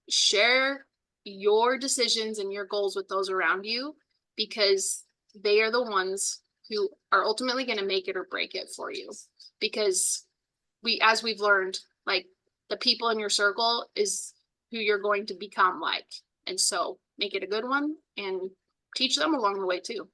share your decisions and your goals with those around you, because they are the ones who are ultimately going to make it or break it for you. Because as we've learned, like, the people in your circle is who you're going to become like. And so make it a good one and teach them along the way too.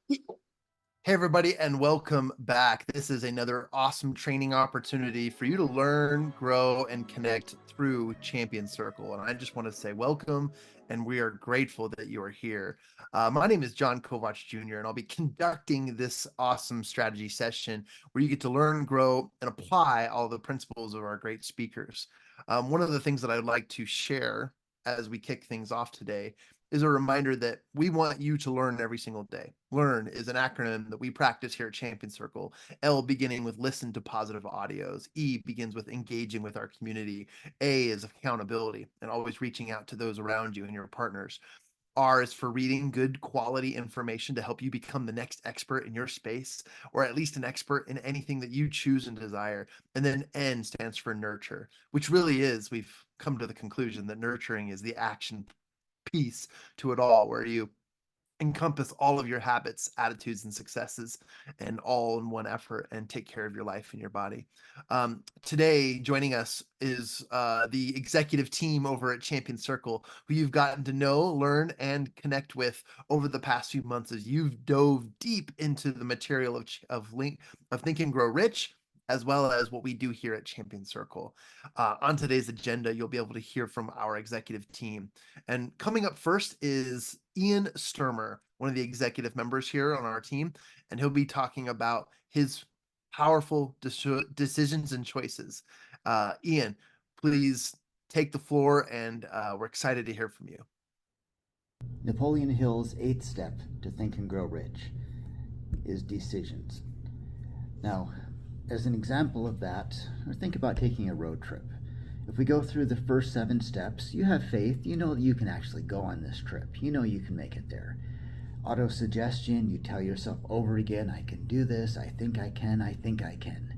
Hey, everybody, and welcome back. This is another awesome training opportunity for you to learn, grow, and connect through Champion Circle. And I just want to say welcome, and we are grateful that you are here. My name is Jon Kovach Jr., and I'll be conducting this awesome strategy session where you get to learn, grow, and apply all the principles of our great speakers. One of the things that I'd like to share as we kick things off today is a reminder that we want you to learn every single day. Learn is an acronym that we practice here at Champion Circle. L beginning with listen to positive audios. E begins with engaging with our community. A is accountability and always reaching out to those around you and your partners. R is for reading good quality information to help you become the next expert in your space, or at least an expert in anything that you choose and desire. And then N stands for nurture, which really is, we've come to the conclusion that nurturing is the action piece to it all, where you encompass all of your habits, attitudes, and successes, and all in one effort, and take care of your life and your body. Today, joining us is the executive team over at Champion Circle, who you've gotten to know, learn, and connect with over the past few months as you've dove deep into the material of Think and Grow Rich, as well as what we do here at Champion Circle. On today's agenda, you'll be able to hear from our executive team. And coming up first is Ian Stermer, one of the executive members here on our team, and he'll be talking about his powerful decisions and choices. Ian, please take the floor, and we're excited to hear from you. Napoleon Hill's 8th step to Think and Grow Rich is decisions. Now, as an example of that, think about taking a road trip. If we go through the first 7 steps, you have faith, you know that you can actually go on this trip. You know you can make it there. Auto-suggestion, you tell yourself over again, I can do this, I think I can, I think I can.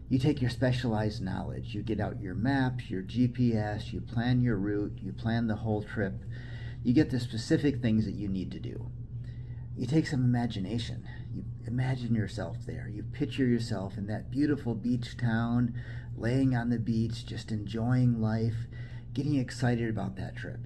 You take your specialized knowledge, you get out your map, your GPS, you plan your route, you plan the whole trip, you get the specific things that you need to do. You take some imagination. You imagine yourself there. You picture yourself in that beautiful beach town, laying on the beach, just enjoying life, getting excited about that trip.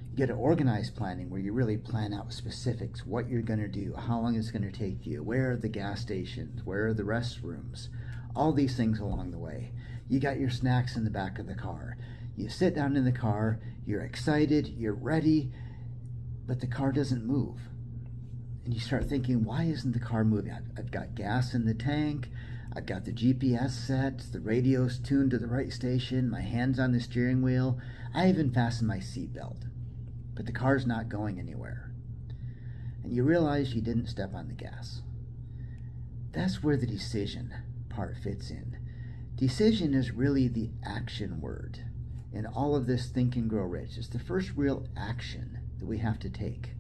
You get to organized planning where you really plan out specifics, what you're going to do, how long it's going to take you, where are the gas stations, where are the restrooms, all these things along the way. You got your snacks in the back of the car. You sit down in the car, you're excited, you're ready, but the car doesn't move. And you start thinking, why isn't the car moving? I've got gas in the tank, I've got the GPS set, the radio's tuned to the right station, my hand's on the steering wheel, I even fastened my seatbelt, but the car's not going anywhere. And you realize you didn't step on the gas. That's where the decision part fits in. Decision is really the action word in all of this Think and Grow Rich. It's the first real action that we have to take.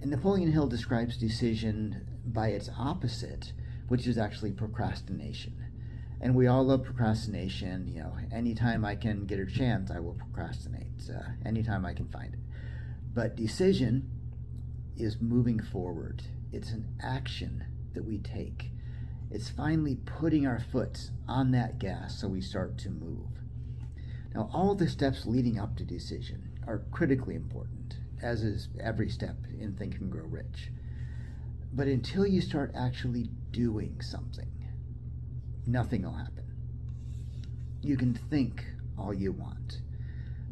And Napoleon Hill describes decision by its opposite, which is actually procrastination. And we all love procrastination. You know, anytime I can get a chance, I will procrastinate. Anytime I can find it. But decision is moving forward. It's an action that we take. It's finally putting our foot on that gas so we start to move. Now, all the steps leading up to decision are critically important, as is every step in Think and Grow Rich. But until you start actually doing something, nothing will happen. You can think all you want,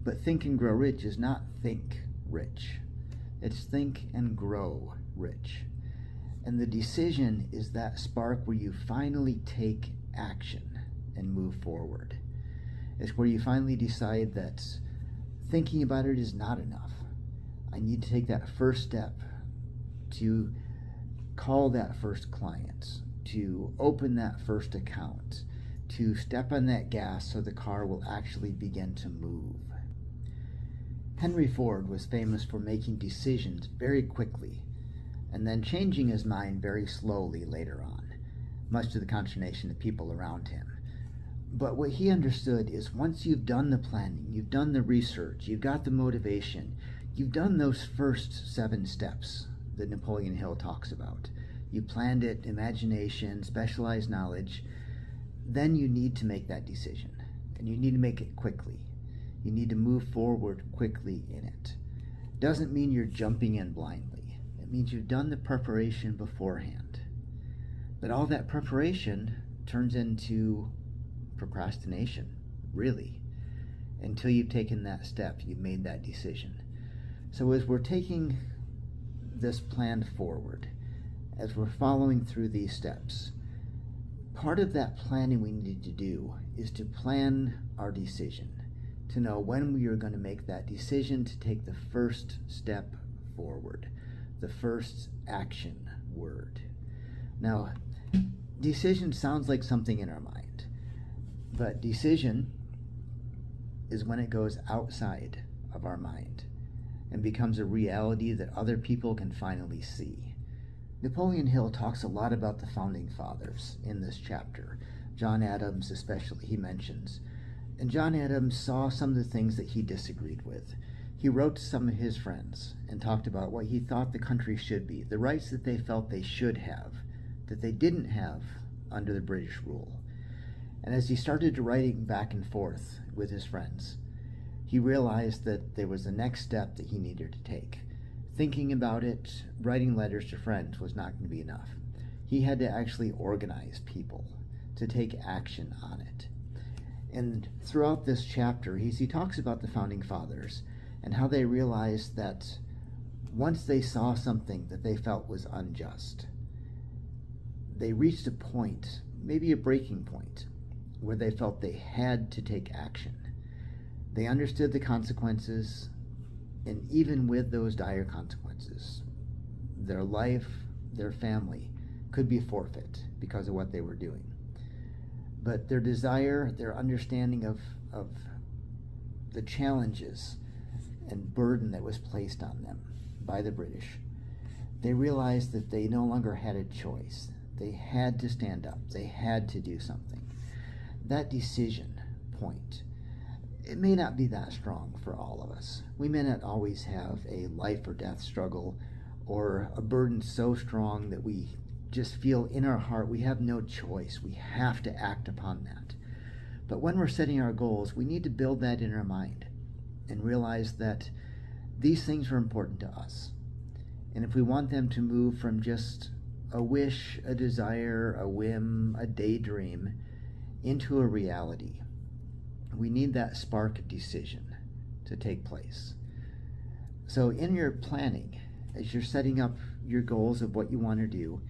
but Think and Grow Rich is not think rich. It's think and grow rich. And the decision is that spark where you finally take action and move forward. It's where you finally decide that thinking about it is not enough. I need to take that first step to call that first client, to open that first account, to step on that gas so the car will actually begin to move. Henry Ford was famous for making decisions very quickly and then changing his mind very slowly later on, much to the consternation of people around him. But what he understood is once you've done the planning, you've done the research, you've got the motivation, you've done those first 7 steps that Napoleon Hill talks about. You planned it, imagination, specialized knowledge. Then you need to make that decision, and you need to make it quickly. You need to move forward quickly in it. Doesn't mean you're jumping in blindly. It means you've done the preparation beforehand. But all that preparation turns into procrastination, really, until you've taken that step, you've made that decision. So as we're taking this plan forward, as we're following through these steps, part of that planning we need to do is to plan our decision, to know when we are going to make that decision to take the first step forward, the first action word. Now, decision sounds like something in our mind, but decision is when it goes outside of our mind and becomes a reality that other people can finally see. Napoleon Hill talks a lot about the founding fathers in this chapter. John Adams especially, he mentions. And John Adams saw some of the things that he disagreed with. He wrote to some of his friends and talked about what he thought the country should be, the rights that they felt they should have, that they didn't have under the British rule. And as he started writing back and forth with his friends, he realized that there was the next step that he needed to take. Thinking about it, writing letters to friends was not going to be enough. He had to actually organize people to take action on it. And throughout this chapter, he talks about the founding fathers and how they realized that once they saw something that they felt was unjust, they reached a point, maybe a breaking point, where they felt they had to take action. They understood the consequences, and even with those dire consequences, their life, their family could be forfeit because of what they were doing. But their desire, their understanding of the challenges and burden that was placed on them by the British, they realized that they no longer had a choice. They had to stand up. They had to do something. That decision point, it may not be that strong for all of us. We may not always have a life or death struggle or a burden so strong that we just feel in our heart we have no choice. We have to act upon that. But when we're setting our goals, we need to build that in our mind and realize that these things are important to us. And if we want them to move from just a wish, a desire, a whim, a daydream into a reality, we need that spark decision to take place. So in your planning, as you're setting up your goals of what you want to do,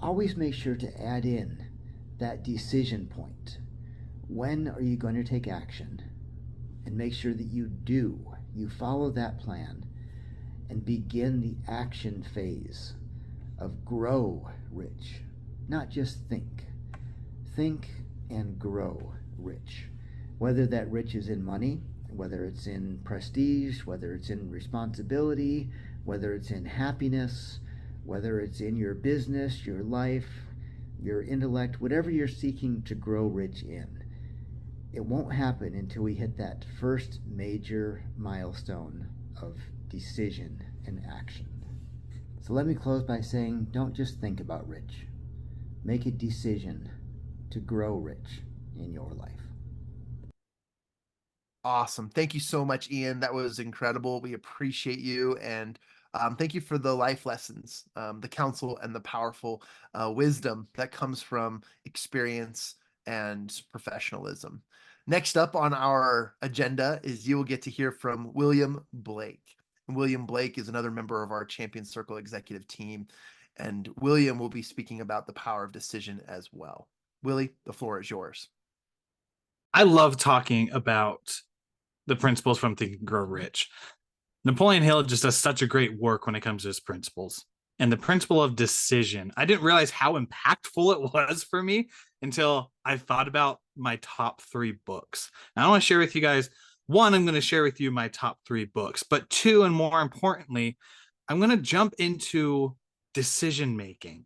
always make sure to add in that decision point. When are you going to take action? And make sure that you follow that plan and begin the action phase of grow rich. Not just think. Think and grow rich. Whether that rich is in money, whether it's in prestige, whether it's in responsibility, whether it's in happiness, whether it's in your business, your life, your intellect, whatever you're seeking to grow rich in, it won't happen until we hit that first major milestone of decision and action. So let me close by saying, don't just think about rich. Make a decision to grow rich in your life. Awesome. Thank you so much, Ian. That was incredible. We appreciate you. And thank you for the life lessons, the counsel and the powerful wisdom that comes from experience and professionalism. Next up on our agenda is you will get to hear from William Blake. And William Blake is another member of our Champion Circle executive team. And William will be speaking about the power of decision as well. Willie, the floor is yours. I love talking about the principles from Think and Grow Rich. Napoleon Hill just does such a great work when it comes to his principles. And the principle of decision, I didn't realize how impactful it was for me until I thought about my top 3 books. Now, I want to share with you guys, 1, I'm going to share with you my top 3 books, but 2, and more importantly, I'm going to jump into decision making.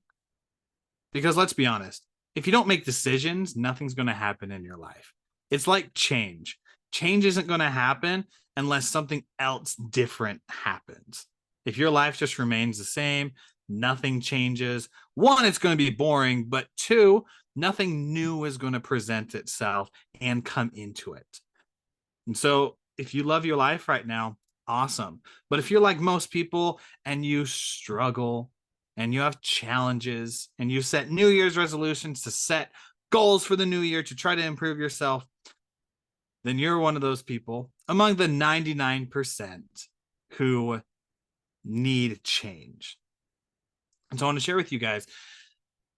Because let's be honest, if you don't make decisions, nothing's going to happen in your life. It's like change. Change isn't going to happen unless something else different happens. If your life just remains the same, nothing changes. One, it's going to be boring, but two, nothing new is going to present itself and come into it. And so if you love your life right now, awesome. But if you're like most people and you struggle and you have challenges and you set New Year's resolutions to set goals for the new year to try to improve yourself, then you're one of those people among the 99% who need change. And so I want to share with you guys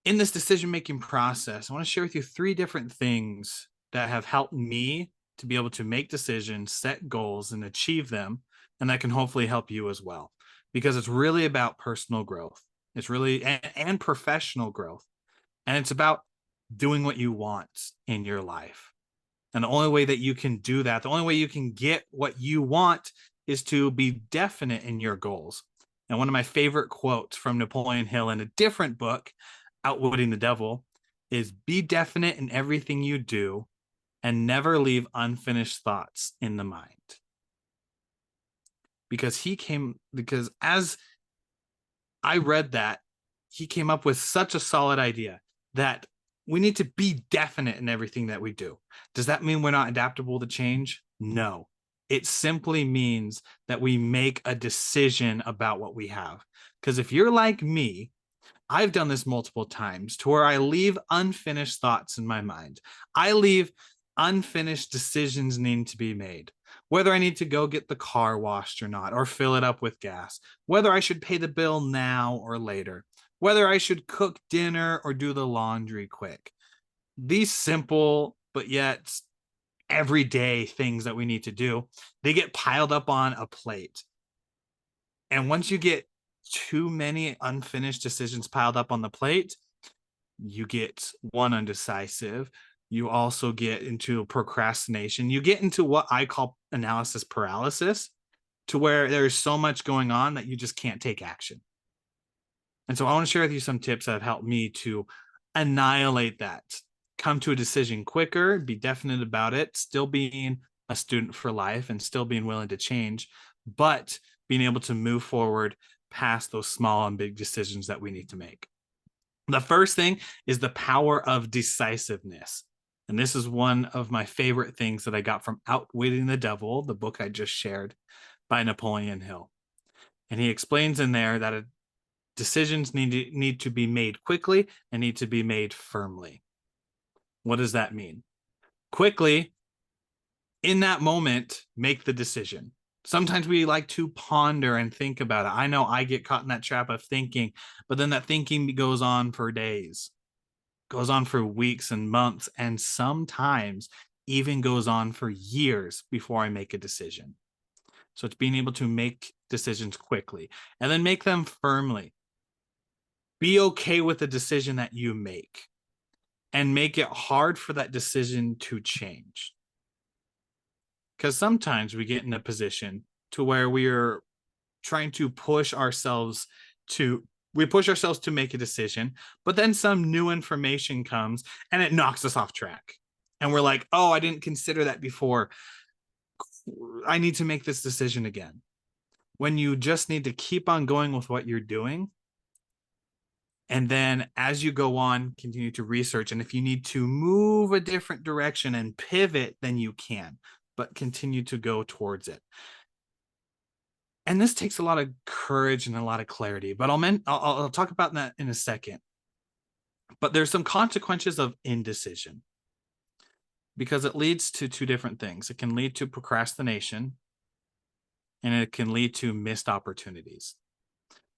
in this decision-making process, I want to share with you 3 different things that have helped me to be able to make decisions, set goals, and achieve them. And that can hopefully help you as well, because it's really about personal growth. It's really, and professional growth. And it's about doing what you want in your life. And the only way that you can do that, the only way you can get what you want is to be definite in your goals. And one of my favorite quotes from Napoleon Hill in a different book, Outwitting the Devil, is be definite in everything you do and never leave unfinished thoughts in the mind. Because as I read that, he came up with such a solid idea that we need to be definite in everything that we do. Does that mean we're not adaptable to change? No. It simply means that we make a decision about what we have. Because if you're like me, I've done this multiple times to where I leave unfinished thoughts in my mind. I leave unfinished decisions needing to be made. Whether I need to go get the car washed or not, or fill it up with gas. Whether I should pay the bill now or later. Whether I should cook dinner or do the laundry quick. These simple, but yet everyday things that we need to do, they get piled up on a plate. And once you get too many unfinished decisions piled up on the plate, you get one, undecisive. You also get into procrastination. You get into what I call analysis paralysis, to where there's so much going on that you just can't take action. And so I want to share with you some tips that have helped me to annihilate that, come to a decision quicker, be definite about it, still being a student for life and still being willing to change, but being able to move forward past those small and big decisions that we need to make. The first thing is the power of decisiveness. And this is one of my favorite things that I got from Outwitting the Devil, the book I just shared by Napoleon Hill. And he explains in there that decisions need to be made quickly and need to be made firmly. What does that mean? Quickly, in that moment, make the decision. Sometimes we like to ponder and think about it. I know I get caught in that trap of thinking, but then that thinking goes on for days, goes on for weeks and months, and sometimes even goes on for years before I make a decision. So it's being able to make decisions quickly and then make them firmly. Be okay with the decision that you make and make it hard for that decision to change. Because sometimes we get in a position to where we are trying to push ourselves to make a decision, but then some new information comes and it knocks us off track. And we're like, oh, I didn't consider that before. I need to make this decision again. When you just need to keep on going with what you're doing. And then as you go on, continue to research. And if you need to move a different direction and pivot, then you can, but continue to go towards it. And this takes a lot of courage and a lot of clarity, but I'll talk about that in a second. But there's some consequences of indecision, because it leads to 2 different things. It can lead to procrastination and it can lead to missed opportunities.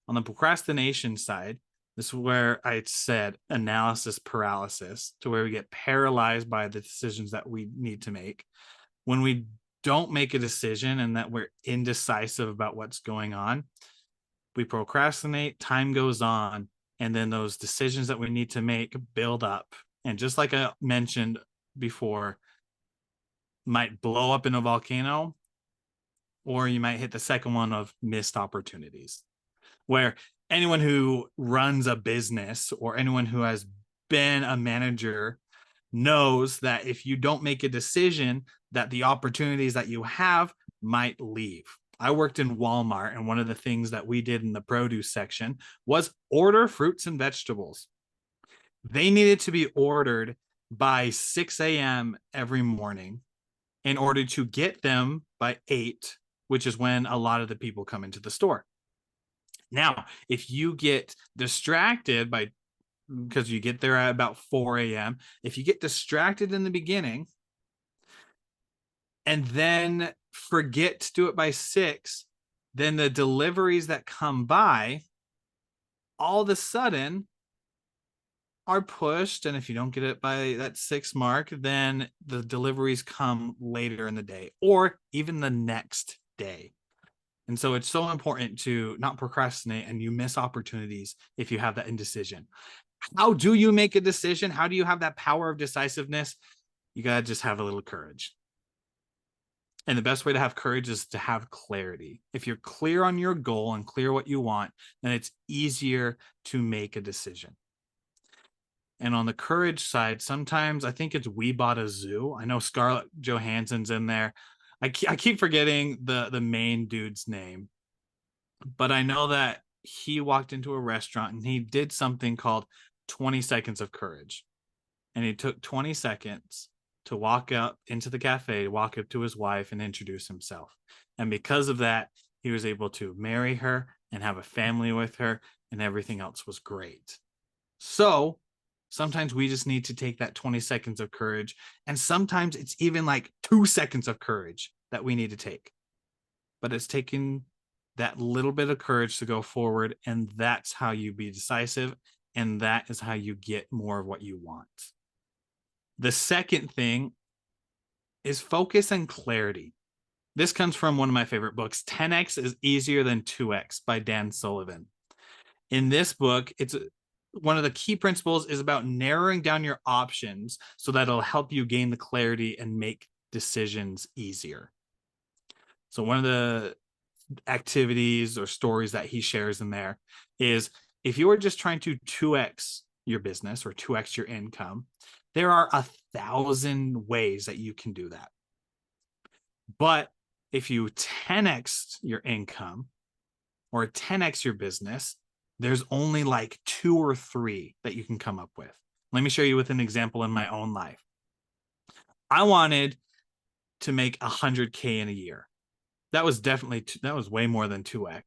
On the procrastination side, this is where I said analysis paralysis, to where we get paralyzed by the decisions that we need to make. When we don't make a decision and that we're indecisive about what's going on, we procrastinate, time goes on, and then those decisions that we need to make build up. And just like I mentioned before, might blow up in a volcano, or you might hit the second one of missed opportunities, where anyone who runs a business or anyone who has been a manager knows that if you don't make a decision, that the opportunities that you have might leave. I worked in Walmart, and one of the things that we did in the produce section was order fruits and vegetables. They needed to be ordered by 6 a.m. every morning in order to get them by 8, which is when a lot of the people come into the store. Now, if you get distracted because you get there at about 4 a.m., if you get distracted in the beginning and then forget to do it by 6, then the deliveries that come by all of a sudden are pushed. And if you don't get it by that 6 mark, then the deliveries come later in the day or even the next day. And so it's so important to not procrastinate, and you miss opportunities if you have that indecision. How do you make a decision? How do you have that power of decisiveness? You got to just have a little courage. And the best way to have courage is to have clarity. If you're clear on your goal and clear what you want, then it's easier to make a decision. And on the courage side, sometimes I think it's We Bought a Zoo. I know Scarlett Johansson's in there. I keep forgetting the main dude's name, but I know that he walked into a restaurant and he did something called 20 seconds of courage. And he took 20 seconds to walk up into the cafe, walk up to his wife and introduce himself. And because of that, he was able to marry her and have a family with her, and everything else was great. So sometimes we just need to take that 20 seconds of courage. And sometimes it's even like 2 seconds of courage that we need to take. But it's taking that little bit of courage to go forward. And that's how you be decisive. And that is how you get more of what you want. The second thing is focus and clarity. This comes from one of my favorite books, 10x is Easier Than 2x by Dan Sullivan. In this book, it's one of the key principles is about narrowing down your options so that it'll help you gain the clarity and make decisions easier. So one of the activities or stories that he shares in there is if you are just trying to 2x your business or 2x your income, there are 1,000 ways that you can do that. But if you 10x your income or 10x your business, there's only like 2 or 3 that you can come up with. Let me show you with an example in my own life. I wanted to make 100K in a year. That was way more than 2x.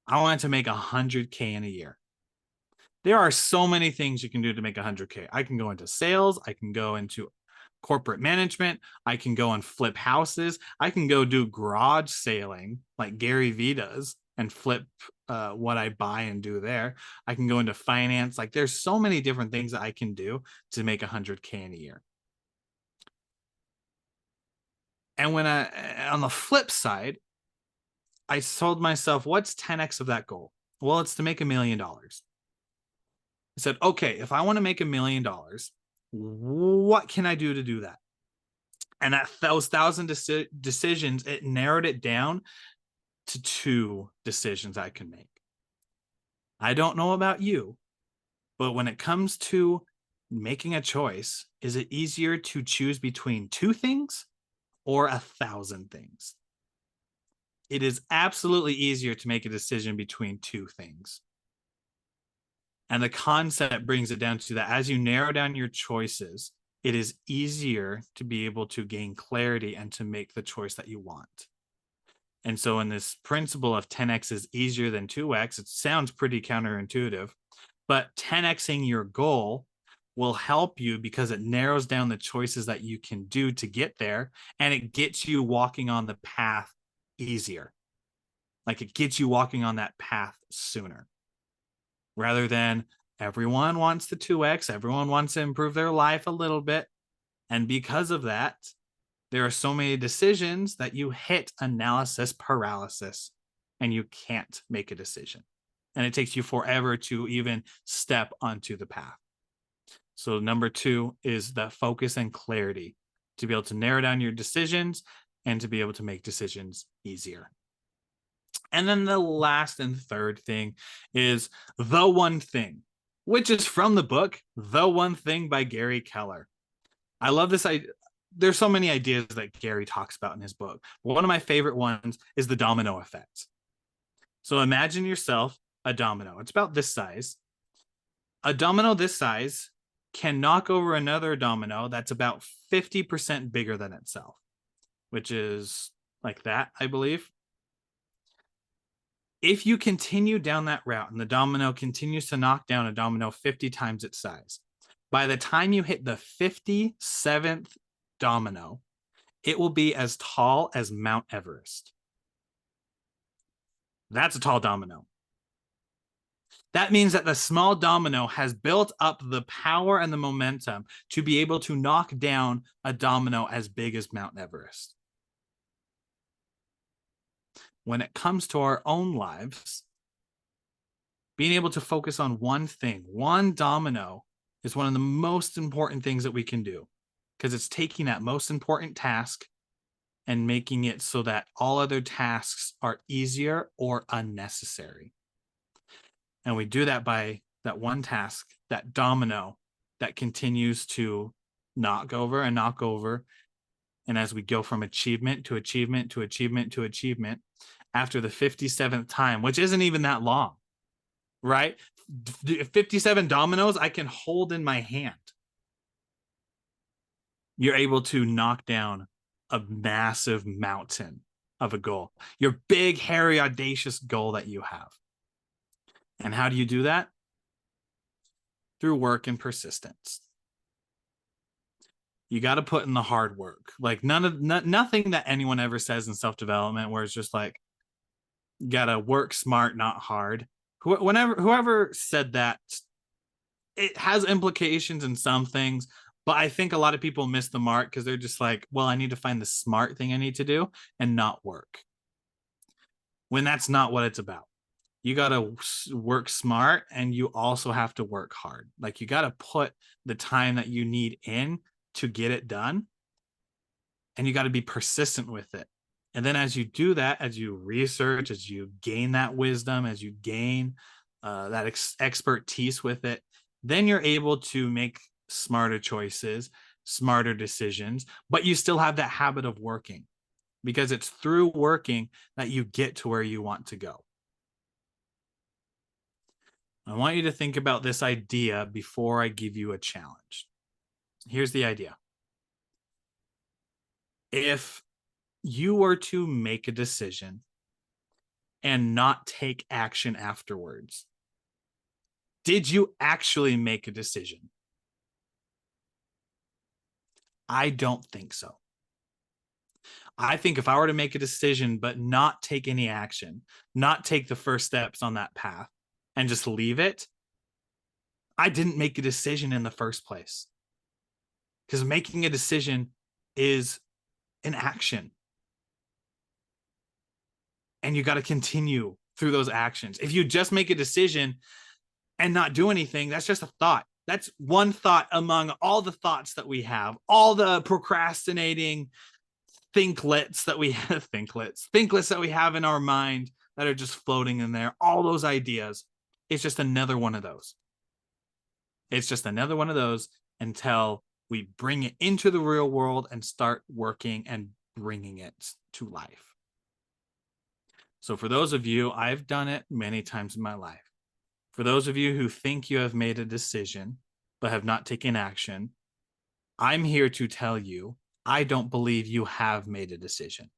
I wanted to make 100K in a year. There are so many things you can do to make 100K. I can go into sales. I can go into corporate management. I can go and flip houses. I can go do garage sailing like Gary Vee does and flip what I buy and do there. I can go into finance. Like there's so many different things that I can do to make 100K in a year. And when on the flip side, I told myself, what's 10x of that goal? Well, it's to make $1 million. I said, okay, if I want to make $1 million, what can I do to do that? And at those 1,000 decisions, it narrowed it down to 2 decisions I can make. I don't know about you, but when it comes to making a choice, is it easier to choose between 2 things or 1,000 things? It is absolutely easier to make a decision between 2 things. And the concept brings it down to that as you narrow down your choices, it is easier to be able to gain clarity and to make the choice that you want. And so in this principle of 10x is easier than 2x, it sounds pretty counterintuitive, but 10xing your goal will help you because it narrows down the choices that you can do to get there, and it gets you walking on the path easier. Like it gets you walking on that path sooner. Rather than everyone wants the 2x, everyone wants to improve their life a little bit. And because of that, there are so many decisions that you hit analysis paralysis and you can't make a decision. And it takes you forever to even step onto the path. So number 2 is the focus and clarity to be able to narrow down your decisions and to be able to make decisions easier. And then the last and third thing is the one thing. which is from the book The One Thing by Gary Keller. I love this idea. There's so many ideas that Gary talks about in his book. One of my favorite ones is the domino effect. So imagine yourself a domino. It's about this size. A domino this size can knock over another domino that's about 50% bigger than itself, which is like that, I believe. If you continue down that route and the domino continues to knock down a domino 50 times its size, by the time you hit the 57th domino, it will be as tall as Mount Everest. That's a tall domino. That means that the small domino has built up the power and the momentum to be able to knock down a domino as big as Mount Everest. When it comes to our own lives, being able to focus on one thing, one domino, is one of the most important things that we can do, because it's taking that most important task and making it so that all other tasks are easier or unnecessary. And we do that by that one task, that domino that continues to knock over and knock over. And as we go from achievement to achievement to achievement to achievement, after the 57th time, which isn't even that long, right? 57 dominoes I can hold in my hand. You're able to knock down a massive mountain of a goal, your big, hairy, audacious goal that you have. And how do you do that? Through work and persistence. You got to put in the hard work. Like nothing that anyone ever says in self-development where it's just like, you got to work smart, not hard. Whoever said that, it has implications in some things, but I think a lot of people miss the mark because they're just like, well, I need to find the smart thing I need to do and not work. When that's not what it's about. You got to work smart and you also have to work hard. Like you got to put the time that you need in to get it done. And you got to be persistent with it. And then as you do that, as you research, as you gain that wisdom, as you gain that expertise with it, then you're able to make smarter choices, smarter decisions, but you still have that habit of working, because it's through working that you get to where you want to go. I want you to think about this idea before I give you a challenge. Here's the idea. If you were to make a decision and not take action afterwards, did you actually make a decision? I don't think so. I think if I were to make a decision but not take any action, not take the first steps on that path, and just leave it, I didn't make a decision in the first place. Because making a decision is an action. And you got to continue through those actions. If you just make a decision and not do anything, that's just a thought. That's one thought among all the thoughts that we have, all the procrastinating thinklets that we have, thinklets that we have in our mind that are just floating in there, all those ideas. It's just another one of those. It's just another one of those until we bring it into the real world and start working and bringing it to life. So for those of you, I've done it many times in my life. For those of you who think you have made a decision but have not taken action, I'm here to tell you, I don't believe you have made a decision.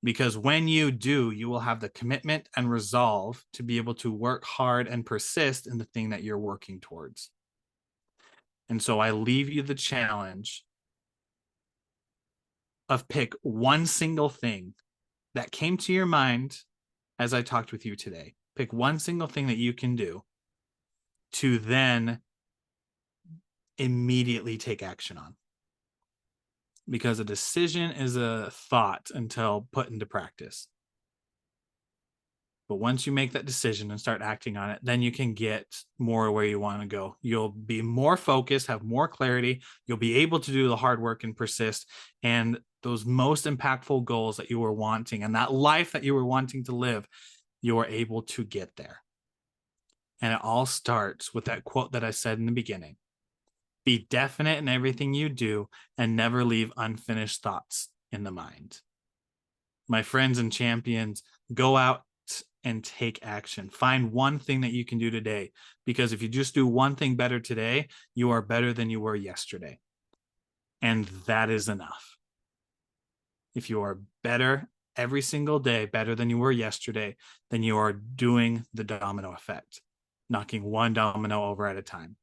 Because when you do, you will have the commitment and resolve to be able to work hard and persist in the thing that you're working towards. And so I leave you the challenge of pick one single thing that came to your mind as I talked with you today. Pick one single thing that you can do to then immediately take action on. Because a decision is a thought until put into practice. But once you make that decision and start acting on it, then you can get more where you want to go. You'll be more focused, have more clarity. You'll be able to do the hard work and persist. And those most impactful goals that you were wanting and that life that you were wanting to live, you are able to get there. And it all starts with that quote that I said in the beginning: be definite in everything you do and never leave unfinished thoughts in the mind. My friends and champions, go out and take action. Find one thing that you can do today, because if you just do one thing better today, you are better than you were yesterday. And that is enough. If you are better every single day, better than you were yesterday, then you are doing the domino effect, knocking one domino over at a time.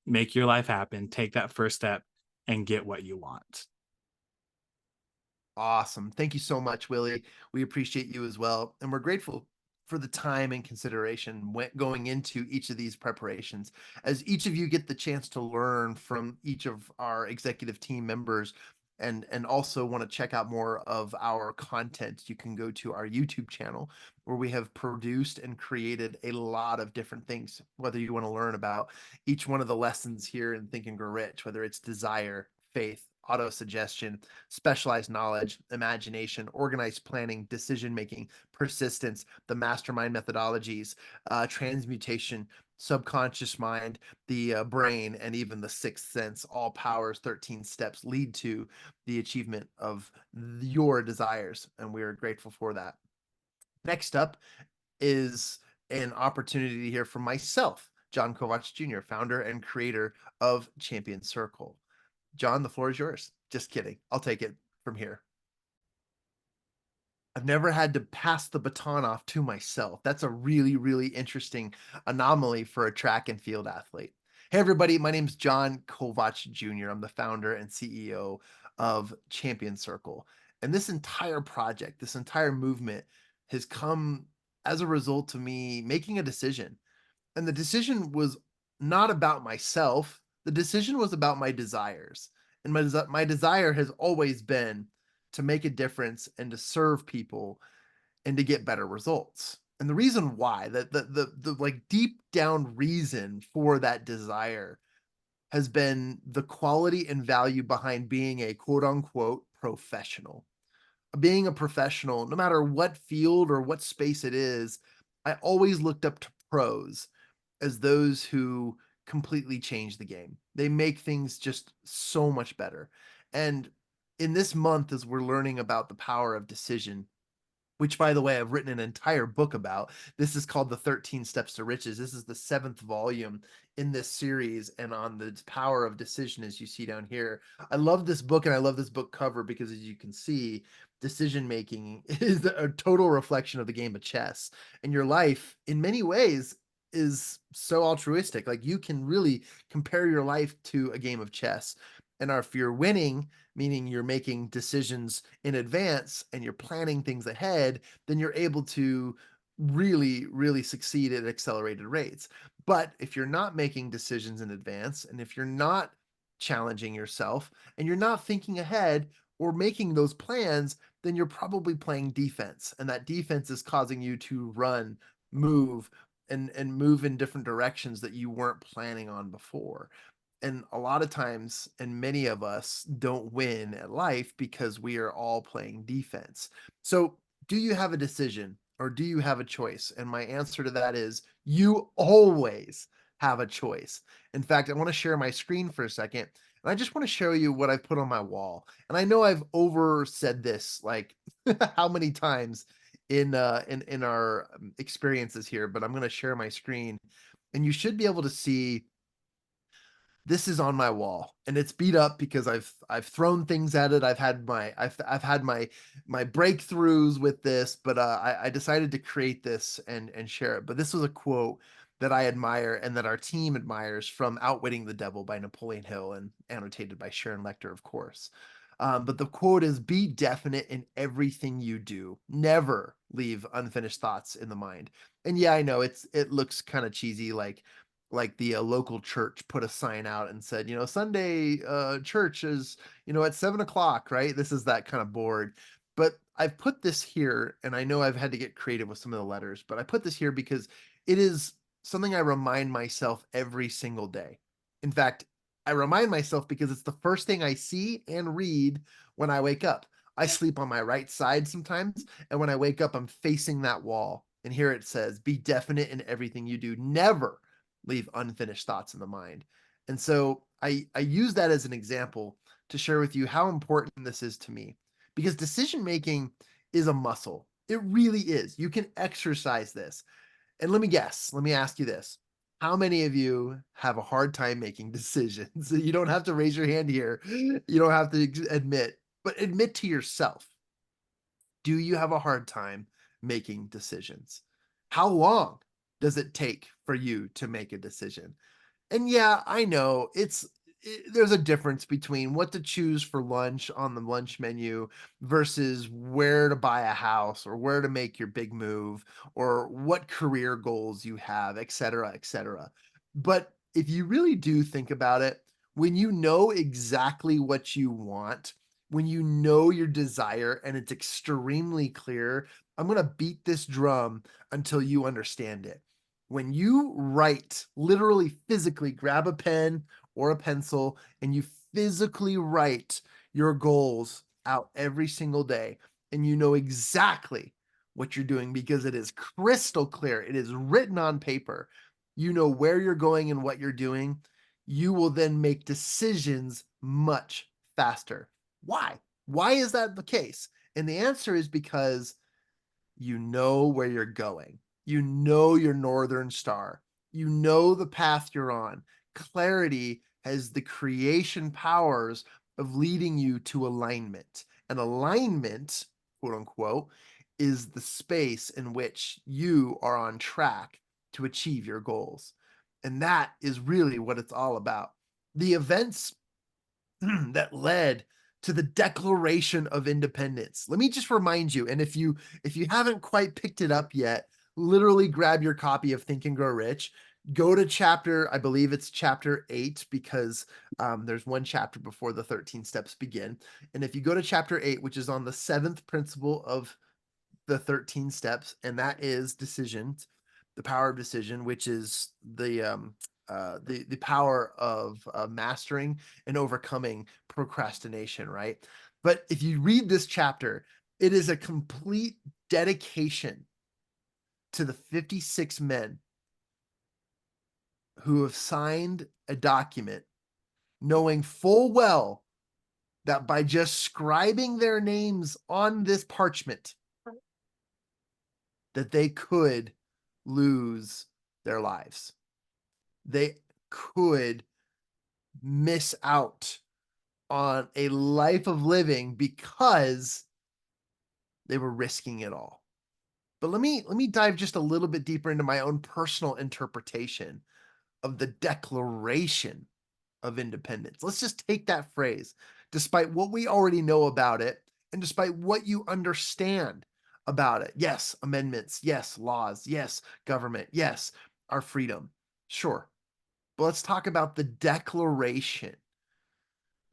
Make your life happen, take that first step, and get what you want. Awesome. Thank you so much, Willie. We appreciate you as well. And we're grateful for the time and consideration going into each of these preparations. As each of you get the chance to learn from each of our executive team members, and also want to check out more of our content, you can go to our YouTube channel, where we have produced and created a lot of different things. Whether you want to learn about each one of the lessons here in Think and Grow Rich, whether it's desire, faith, auto-suggestion, specialized knowledge, imagination, organized planning, decision-making, persistence, the mastermind methodologies, transmutation, subconscious mind, the brain, and even the sixth sense, all powers, 13 steps lead to the achievement of your desires. And we are grateful for that. Next up is an opportunity to hear from myself, Jon Kovach Jr., founder and creator of Champion Circle. Jon, the floor is yours. Just kidding. I'll take it from here. I've never had to pass the baton off to myself. That's a really, really interesting anomaly for a track and field athlete. Hey, everybody. My name is Jon Kovach Jr. I'm the founder and CEO of Champion Circle. And this entire project, this entire movement has come as a result of me making a decision. And the decision was not about myself. The decision was about my desires. And my desire has always been to make a difference and to serve people and to get better results. And the reason why, the like deep down reason for that desire has been the quality and value behind being a quote unquote professional. Being a professional, no matter what field or what space it is, I always looked up to pros as those who completely change the game. They make things just so much better. And in this month, as we're learning about the power of decision, which, by the way, I've written an entire book about. This is called The 13 Steps to Riches. This is the 7th volume in this series, and on the power of decision, as you see down here. I love this book, and I love this book cover because, as you can see, decision making is a total reflection of the game of chess. And your life, in many ways, is so altruistic. Like, you can really compare your life to a game of chess. And if you're winning, meaning you're making decisions in advance and you're planning things ahead, then you're able to really, really succeed at accelerated rates. But if you're not making decisions in advance, and if you're not challenging yourself, and you're not thinking ahead or making those plans, then you're probably playing defense. And that defense is causing you to run, move, and move in different directions that you weren't planning on before. And a lot of times, and many of us don't win at life because we are all playing defense. So do you have a decision, or do you have a choice? And my answer to that is you always have a choice. In fact, I want to share my screen for a second, and I just want to show you what I've put on my wall. And I know I've over said this, like how many times in our experiences here, but I'm going to share my screen, and you should be able to see this is on my wall, and it's beat up because I've thrown things at it. I've had my breakthroughs with this, but I decided to create this and share it. But this was a quote that I admire and that our team admires from Outwitting the Devil by Napoleon Hill, and annotated by Sharon Lecter, of course. But the quote is, be definite in everything you do. Never leave unfinished thoughts in the mind. And yeah, I know it looks kind of cheesy, like the local church put a sign out and said, Sunday church is, at 7:00, right? This is that kind of board. But I've put this here, and I know I've had to get creative with some of the letters, but I put this here because it is something I remind myself every single day. In fact, I remind myself because it's the first thing I see and read when I wake up. I sleep on my right side sometimes, and when I wake up, I'm facing that wall. And here it says, be definite in everything you do. Never leave unfinished thoughts in the mind. And so I use that as an example to share with you how important this is to me, because decision making is a muscle. It really is. You can exercise this. And let me ask you this. How many of you have a hard time making decisions? You don't have to raise your hand here. You don't have to admit, but admit to yourself. Do you have a hard time making decisions? How long does it take for you to make a decision? And yeah, I know there's a difference between what to choose for lunch on the lunch menu versus where to buy a house or where to make your big move or what career goals you have, et cetera, et cetera. But if you really do think about it, when you know exactly what you want, when you know your desire and it's extremely clear, I'm going to beat this drum until you understand it. When you write, literally physically grab a pen or a pencil and you physically write your goals out every single day, and you know exactly what you're doing because it is crystal clear, it is written on paper, you know where you're going and what you're doing, you will then make decisions much faster. Why? Why is that the case? And the answer is because you know where you're going. You know your northern star. You know the path you're on. Clarity has the creation powers of leading you to alignment. And alignment, quote unquote, is the space in which you are on track to achieve your goals. And that is really what it's all about. The events that led to the Declaration of Independence. Let me just remind you, and if you haven't quite picked it up yet, literally grab your copy of Think and Grow Rich. Go to chapter, I believe it's chapter 8, because there's one chapter before the 13 steps begin. And if you go to chapter 8, which is on the 7th principle of the 13 steps, and that is decisions, the power of decision, which is the power of mastering and overcoming procrastination, right? But if you read this chapter, it is a complete dedication to the 56 men who have signed a document knowing full well that by just scribing their names on this parchment, that they could lose their lives. They could miss out on a life of living because they were risking it all. But let me dive just a little bit deeper into my own personal interpretation of the Declaration of Independence. Let's just take that phrase, despite what we already know about it, and despite what you understand about it. Yes, amendments. Yes, laws. Yes, government. Yes, our freedom. Sure. But let's talk about the Declaration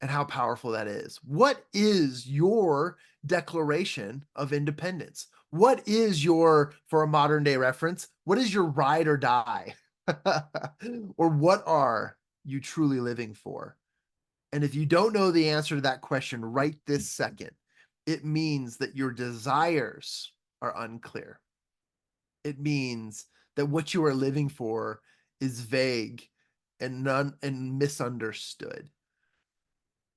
and how powerful that is. What is your Declaration of Independence? What is your, for a modern day reference, what is your ride or die? Or what are you truly living for? And if you don't know the answer to that question right this second, it means that your desires are unclear. It means that what you are living for is vague and misunderstood.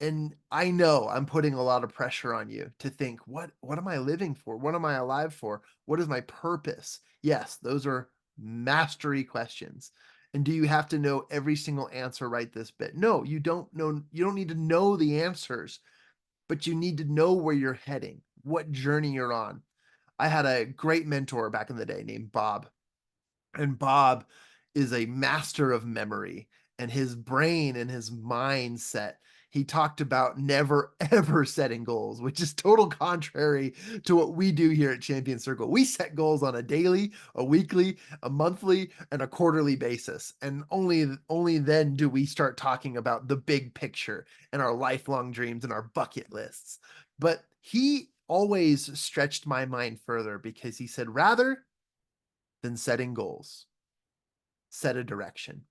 And I know I'm putting a lot of pressure on you to think, what am I living for? What am I alive for? What is my purpose? Yes, those are mastery questions. And do you have to know every single answer right this bit? No, you don't know. You don't need to know the answers, but you need to know where you're heading, what journey you're on. I had a great mentor back in the day named Bob. And Bob is a master of memory, and his brain and his mindset. He talked about never ever setting goals, which is total contrary to what we do here at Champion Circle. We set goals on a daily, a weekly, a monthly, and a quarterly basis. And only then do we start talking about the big picture and our lifelong dreams and our bucket lists. But he always stretched my mind further because he said, rather than setting goals, set a direction.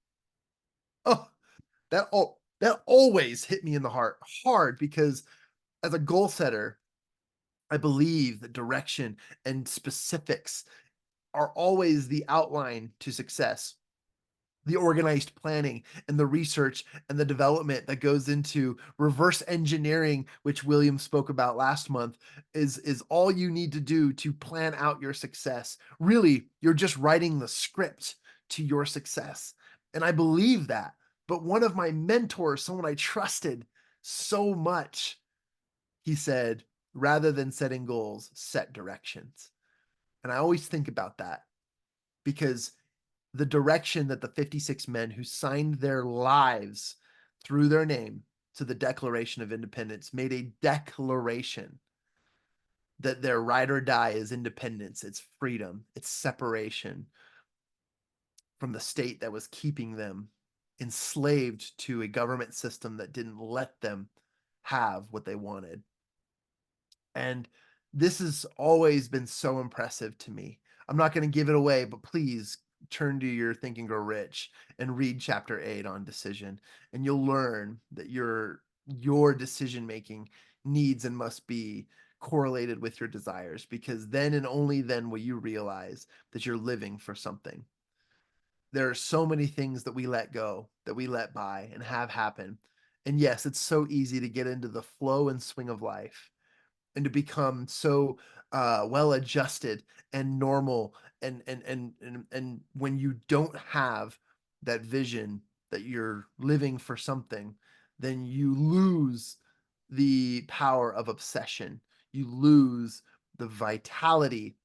Oh, that always hit me in the heart hard, because as a goal setter, I believe that direction and specifics are always the outline to success. The organized planning and the research and the development that goes into reverse engineering, which William spoke about last month, is all you need to do to plan out your success. Really, you're just writing the script to your success. And I believe that. But one of my mentors, someone I trusted so much, he said, rather than setting goals, set directions. And I always think about that, because the direction that the 56 men who signed their lives through their name to the Declaration of Independence made a declaration that their ride or die is independence, it's freedom, it's separation from the state that was keeping them enslaved to a government system that didn't let them have what they wanted. And this has always been so impressive to me. I'm not going to give it away, but please turn to your Think and Grow Rich and read chapter 8 on decision, and you'll learn that your decision making needs and must be correlated with your desires, because then and only then will you realize that you're living for something. There are so many things that we let go, that we let by and have happen. And yes, it's so easy to get into the flow and swing of life and to become so well adjusted and normal, and when you don't have that vision that you're living for something, then you lose the power of obsession, you lose the vitality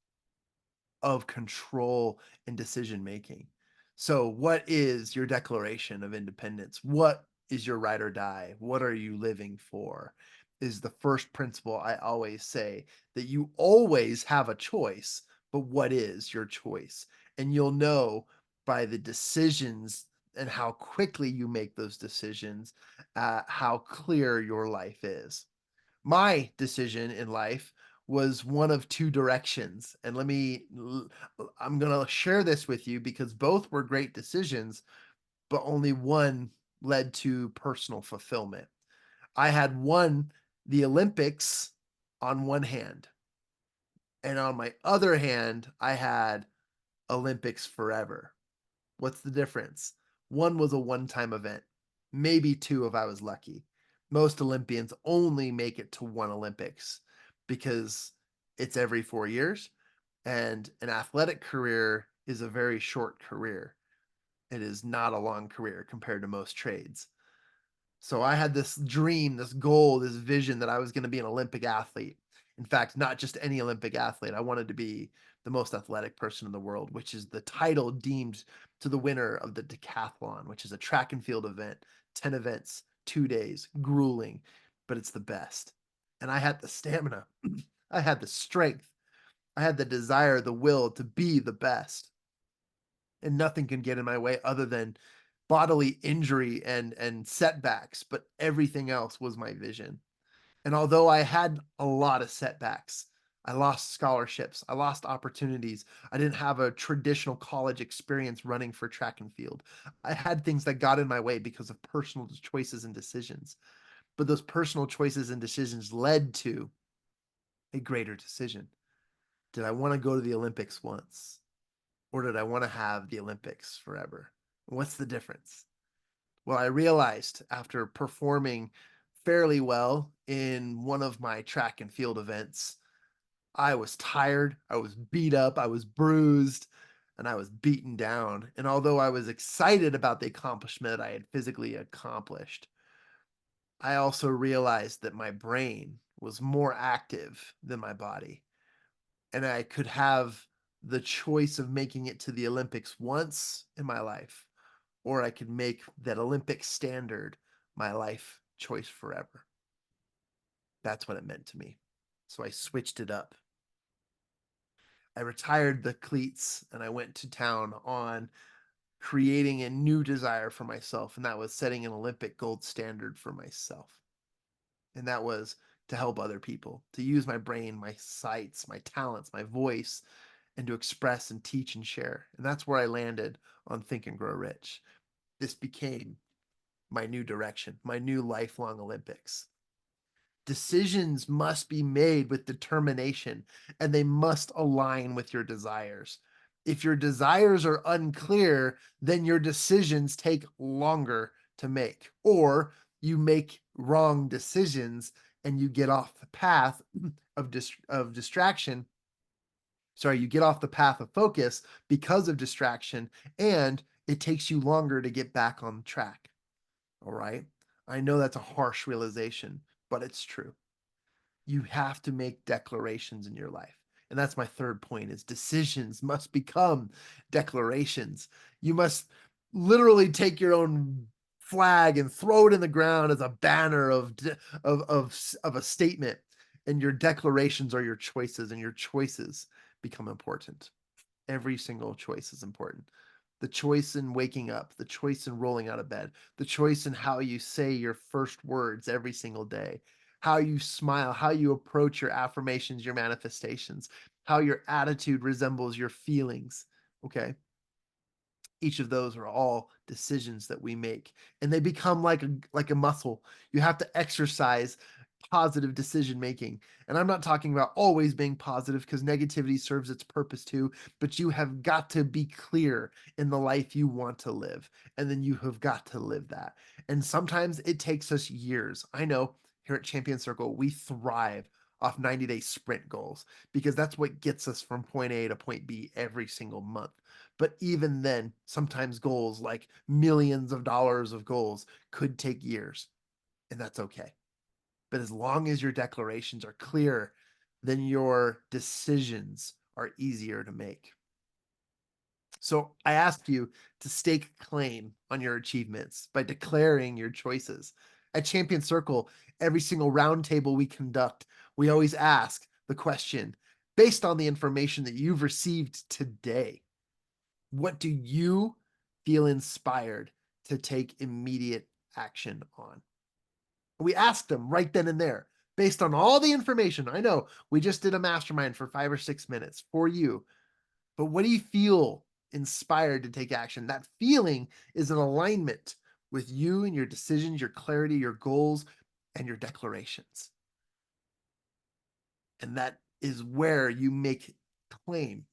of control and decision making. So what is your Declaration of Independence? What is your ride or die? What are you living for? Is the first principle I always say, that you always have a choice, but what is your choice? And you'll know by the decisions and how quickly you make those decisions, how clear your life is. My decision in life was one of two directions. And I'm going to share this with you because both were great decisions, but only one led to personal fulfillment. I had won the Olympics on one hand, and on my other hand, I had Olympics forever. What's the difference? One was a one-time event, maybe two if I was lucky. Most Olympians only make it to one Olympics because it's every 4 years, and an athletic career is a very short career. It is not a long career compared to most trades. So I had this dream, this goal, this vision that I was going to be an Olympic athlete. In fact, not just any Olympic athlete. I wanted to be the most athletic person in the world, which is the title deemed to the winner of the decathlon, which is a track and field event, 10 events, 2 days, grueling, but it's the best. And I had the stamina, I had the strength, I had the desire, the will to be the best. And nothing can get in my way other than bodily injury and setbacks, but everything else was my vision. And although I had a lot of setbacks, I lost scholarships, I lost opportunities, I didn't have a traditional college experience running for track and field. I had things that got in my way because of personal choices and decisions. But those personal choices and decisions led to a greater decision. Did I want to go to the Olympics once? Or did I want to have the Olympics forever? What's the difference? Well, I realized after performing fairly well in one of my track and field events, I was tired, I was beat up, I was bruised, and I was beaten down. And although I was excited about the accomplishment I had physically accomplished, I also realized that my brain was more active than my body. And I could have the choice of making it to the Olympics once in my life, or I could make that Olympic standard my life choice forever. That's what it meant to me. So I switched it up. I retired the cleats and I went to town on creating a new desire for myself, and that was setting an Olympic gold standard for myself. And that was to help other people, to use my brain, my sights, my talents, my voice, and to express and teach and share. And that's where I landed on Think and Grow Rich. This became my new direction, my new lifelong Olympics. Decisions must be made with determination, and they must align with your desires. If your desires are unclear, then your decisions take longer to make, or you make wrong decisions and you get off the path of distraction. Sorry, you get off the path of focus because of distraction, and it takes you longer to get back on track. All right. I know that's a harsh realization, but it's true. You have to make declarations in your life. And that's my third point is decisions must become declarations. You must literally take your own flag and throw it in the ground as a banner of a statement, and your declarations are your choices, and your choices become important. Every single choice is important. The choice in waking up, the choice in rolling out of bed, the choice in how you say your first words every single day, how you smile, how you approach your affirmations, your manifestations, how your attitude resembles your feelings. Okay. Each of those are all decisions that we make, and they become like a muscle. You have to exercise positive decision making. And I'm not talking about always being positive, because negativity serves its purpose too, but you have got to be clear in the life you want to live, and then you have got to live that. And sometimes it takes us years. I know here at Champion Circle, we thrive off 90-day sprint goals, because that's what gets us from point A to point B every single month. But even then, sometimes goals like millions of dollars of goals could take years, and that's okay. But as long as your declarations are clear, then your decisions are easier to make. So I ask you to stake claim on your achievements by declaring your choices. At Champion Circle, every single roundtable we conduct, we always ask the question, based on the information that you've received today, what do you feel inspired to take immediate action on? We asked them right then and there, based on all the information. I know we just did a mastermind for 5 or 6 minutes for you, but what do you feel inspired to take action? That feeling is in alignment with you and your decisions, your clarity, your goals, and your declarations. And that is where you make claim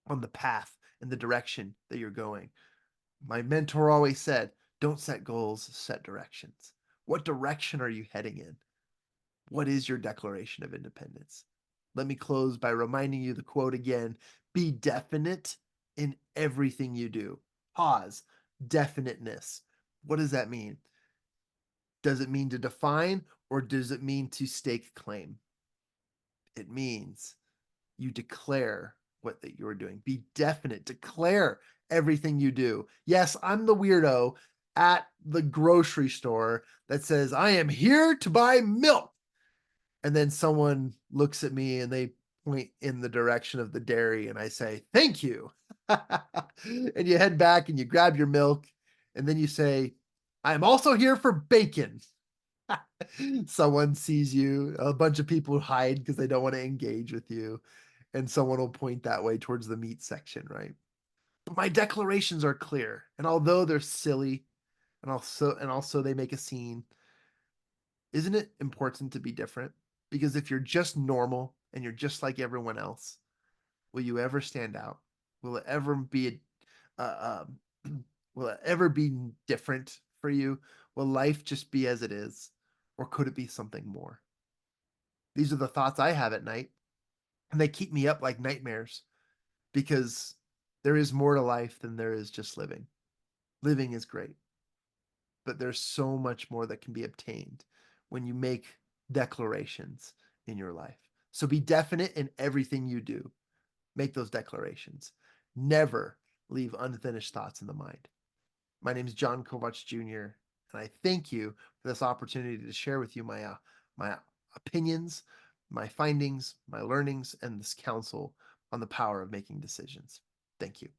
on the path and the direction that you're going. My mentor always said, don't set goals, set directions. What direction are you heading in? What is your declaration of independence? Let me close by reminding you the quote again: be definite in everything you do. Pause. Definiteness. What does that mean? Does it mean to define, or does it mean to stake claim? It means you declare what that you're doing. Be definite. Declare everything you do. Yes, I'm the weirdo at the grocery store that says, I am here to buy milk. And then someone looks at me and they point in the direction of the dairy, and I say, thank you. And you head back and you grab your milk, and then you say, I'm also here for bacon. Someone sees you, a bunch of people hide because they don't want to engage with you, and someone will point that way towards the meat section, right? But my declarations are clear, and although they're silly, and also they make a scene, isn't it important to be different? Because if you're just normal and you're just like everyone else, will you ever stand out? Will it ever be will it ever be different for you? Will life just be as it is, or could it be something more? These are the thoughts I have at night, and they keep me up like nightmares, because there is more to life than there is just living. Living is great, but there's so much more that can be obtained when you make declarations in your life. So be definite in everything you do. Make those declarations. Never leave unfinished thoughts in the mind. My name is Jon Kovach Jr., and I thank you for this opportunity to share with you my opinions, my findings, my learnings, and this counsel on the power of making decisions. Thank you.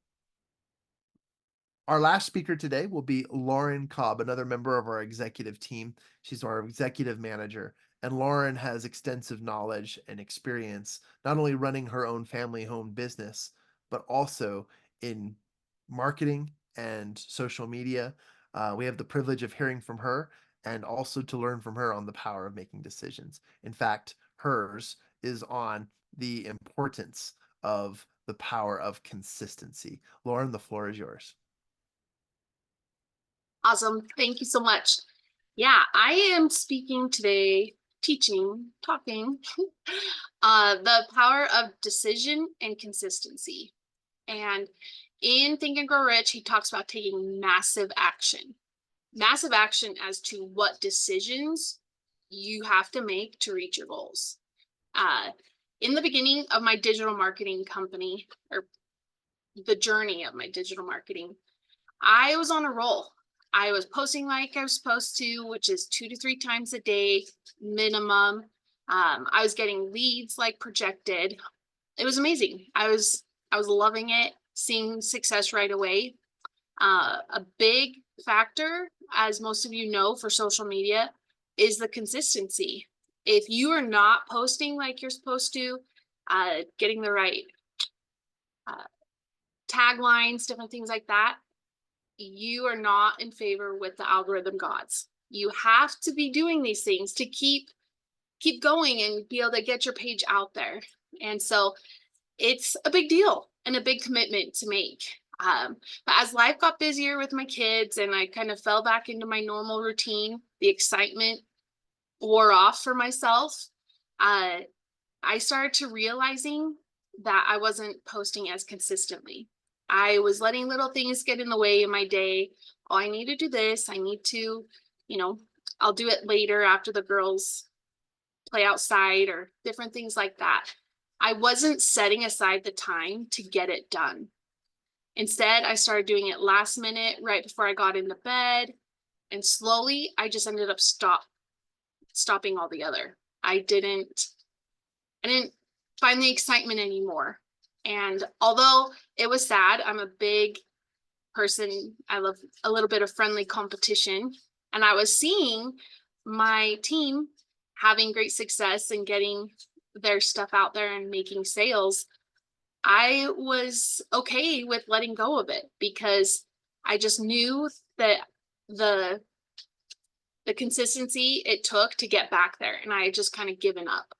Our last speaker today will be Lauren Cobb, another member of our executive team. She's our executive manager, and Lauren has extensive knowledge and experience, not only running her own family-owned business, but also in marketing and social media. We have the privilege of hearing from her and also to learn from her on the power of making decisions. In fact, hers is on the importance of the power of consistency. Lauren, the floor is yours. Awesome. Thank you so much. Yeah, I am speaking today, talking, the power of decision and consistency. And in Think and Grow Rich, he talks about taking massive action as to what decisions you have to make to reach your goals. In the beginning of my digital marketing company, or the journey of my digital marketing, I was on a roll. I was posting like I was supposed to, which is 2 to 3 times a day minimum. I was getting leads like projected. It was amazing. I was loving it, seeing success right away. A big factor, as most of you know, for social media is the consistency. If you are not posting like you're supposed to, getting the right taglines, different things like that, you are not in favor with the algorithm gods. You have to be doing these things to keep going and be able to get your page out there. And so it's a big deal and a big commitment to make. But as life got busier with my kids and I kind of fell back into my normal routine, the excitement wore off for myself. I started to realizing that I wasn't posting as consistently. I was letting little things get in the way in my day. Oh, I need to do this. I need to, I'll do it later after the girls play outside or different things like that. I wasn't setting aside the time to get it done. Instead, I started doing it last minute, right before I got into bed. And slowly, I just ended up stopping altogether. I didn't find the excitement anymore. And although it was sad, I'm a big person. I love a little bit of friendly competition. And I was seeing my team having great success and getting their stuff out there and making sales. I was okay with letting go of it because I just knew that the consistency it took to get back there, and I had just kind of given up.